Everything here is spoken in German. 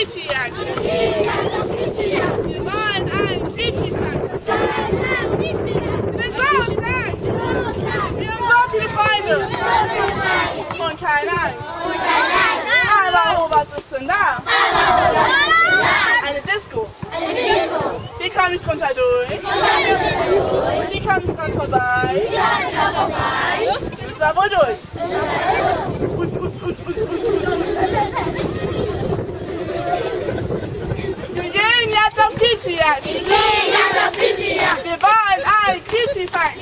Quietschjagd. Wir wollen einen Quietschifang. Wir sind so stark. Wir haben so viele Freunde. Und keine Angst. Aber was ist denn da? Eine Disco. Wie komme ich drunter durch? Wie komme ich dran vorbei? Das war wohl durch. Wir gehen jetzt auf Quietschjagd. Wir wollen einen Quietschifang.